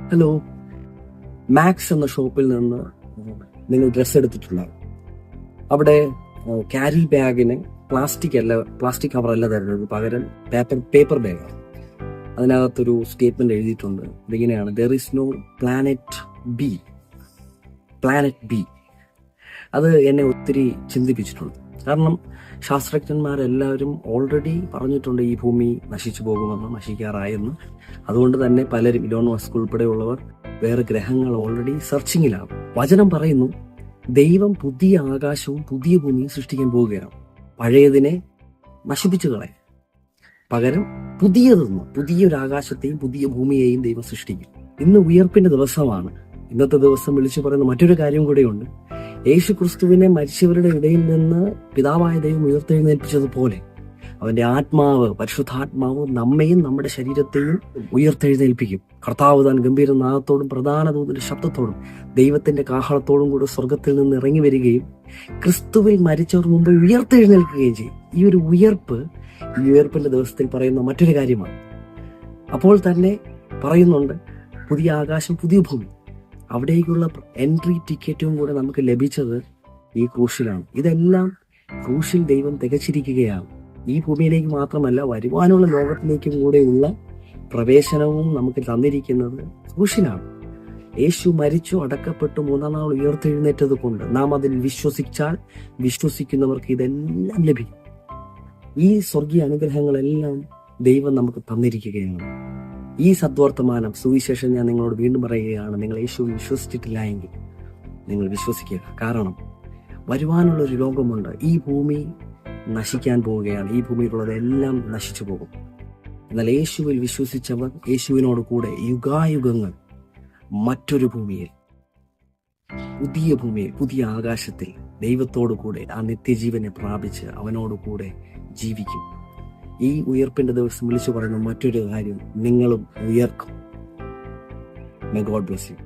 Hello, max എന്ന ഷോപ്പിൽ നിന്ന് നിങ്ങൾ ഡ്രസ്സ് എടുത്തിട്ടുണ്ടാകും. അവിടെ ക്യാരി ബാഗിന് പ്ലാസ്റ്റിക് കവറല്ല തരുന്നത്, പകരം പേപ്പർ ബാഗാണ്. അതിനകത്തൊരു സ്റ്റേറ്റ്മെന്റ് എഴുതിയിട്ടുണ്ട്. ഇതിങ്ങനെയാണ്: there is no planet B. അത് എന്നെ ഒത്തിരി ചിന്തിപ്പിച്ചിട്ടുണ്ട്. കാരണം ശാസ്ത്രജ്ഞന്മാരെല്ലാവരും ഓൾറെഡി പറഞ്ഞിട്ടുണ്ട് ഈ ഭൂമി നശിച്ചു പോകുമെന്ന്, നശിക്കാറായെന്ന്. അതുകൊണ്ട് തന്നെ പലരും, ഇലോൺ മസ്ക് ഉൾപ്പെടെയുള്ളവർ, വേറെ ഗ്രഹങ്ങൾ ഓൾറെഡി സെർച്ചിങ്ങിലാണ്. വചനം പറയുന്നു, ദൈവം പുതിയ ആകാശവും പുതിയ ഭൂമിയും സൃഷ്ടിക്കാൻ പോവുകയാണ്. പഴയതിനെ നശിപ്പിച്ചു കളയാൻ പകരം പുതിയൊരു ആകാശത്തെയും പുതിയ ഭൂമിയെയും ദൈവം സൃഷ്ടിക്കും. ഇന്ന് ഉയർപ്പിന്റെ ദിവസമാണ്. ഇന്നത്തെ ദിവസം വിളിച്ചു പറയുന്ന മറ്റൊരു കാര്യം കൂടെയുണ്ട്. യേശു ക്രിസ്തുവിനെ മരിച്ചവരുടെ ഇടയിൽ നിന്ന് പിതാവായ ദൈവം ഉയർത്തെഴുന്നേൽപ്പിച്ചതുപോലെ അവന്റെ ആത്മാവ്, പരിശുദ്ധാത്മാവ് നമ്മയും നമ്മുടെ ശരീരത്തെയും ഉയർത്തെഴുന്നേൽപ്പിക്കും. കർത്താവ് താൻ ഗംഭീരനാദത്തോടും പ്രധാന ദൂതന്റെ ശബ്ദത്തോടും ദൈവത്തിന്റെ കാഹളത്തോടും കൂടെ സ്വർഗത്തിൽ നിന്ന് ഇറങ്ങി വരികയും ക്രിസ്തുവിൽ മരിച്ചവർ മുമ്പ് ഉയർത്തെഴുന്നേൽക്കുകയും ചെയ്യും. ഈ ഉയർപ്പിന്റെ ദിവസത്തിൽ പറയുന്ന മറ്റൊരു കാര്യമാണ്. അപ്പോൾ തന്നെ പറയുന്നുണ്ട്, പുതിയ ആകാശം പുതിയ ഭൂമി. അവിടേക്കുള്ള എൻട്രി ടിക്കറ്റും കൂടെ നമുക്ക് ലഭിച്ചത് ഈ ക്രൂശിലാണ്. ഇതെല്ലാം ക്രൂശിൽ ദൈവം തികച്ചിരിക്കുകയാണ്. ഈ ഭൂമിയിലേക്ക് മാത്രമല്ല, വരുവാനുള്ള ലോകത്തിലേക്കും കൂടെയുള്ള പ്രവേശനവും നമുക്ക് തന്നിരിക്കുന്നത് ക്രൂശിലാണ്. യേശു മരിച്ചു, അടക്കപ്പെട്ടു, മൂന്നാം നാൾ ഉയർത്തെഴുന്നേറ്റത് കൊണ്ട് നാം അതിൽ വിശ്വസിക്കുന്നവർക്ക് ഇതെല്ലാം ലഭിക്കും. ഈ സ്വർഗീയ അനുഗ്രഹങ്ങളെല്ലാം ദൈവം നമുക്ക് തന്നിരിക്കുകയാണ്. ഈ സദ്വർത്തമാനം, സുവിശേഷം ഞാൻ നിങ്ങളോട് വീണ്ടും പറയുകയാണ്. നിങ്ങൾ യേശുവിൽ വിശ്വസിച്ചിട്ടില്ല എങ്കിൽ നിങ്ങൾ വിശ്വസിക്കുക. കാരണം വരുവാനുള്ള ഒരു ലോകമുണ്ട്. ഈ ഭൂമി നശിക്കാൻ പോവുകയാണ്. ഈ ഭൂമിയിലുള്ളതെല്ലാം നശിച്ചു പോകും. എന്നാൽ യേശുവിൽ വിശ്വസിച്ചവർ യേശുവിനോട് കൂടെ യുഗായുഗങ്ങൾ മറ്റൊരു ഭൂമിയിൽ, പുതിയ ആകാശത്തിൽ ദൈവത്തോടു കൂടെ ആ നിത്യജീവനെ പ്രാപിച്ച് അവനോട് കൂടെ ജീവിക്കും. ഈ ഉയർപ്പിന്റെ ദിവസം വിളിച്ചു പറയുന്ന മറ്റൊരു കാര്യം, നിങ്ങളും ഉയർക്കും. May God bless you.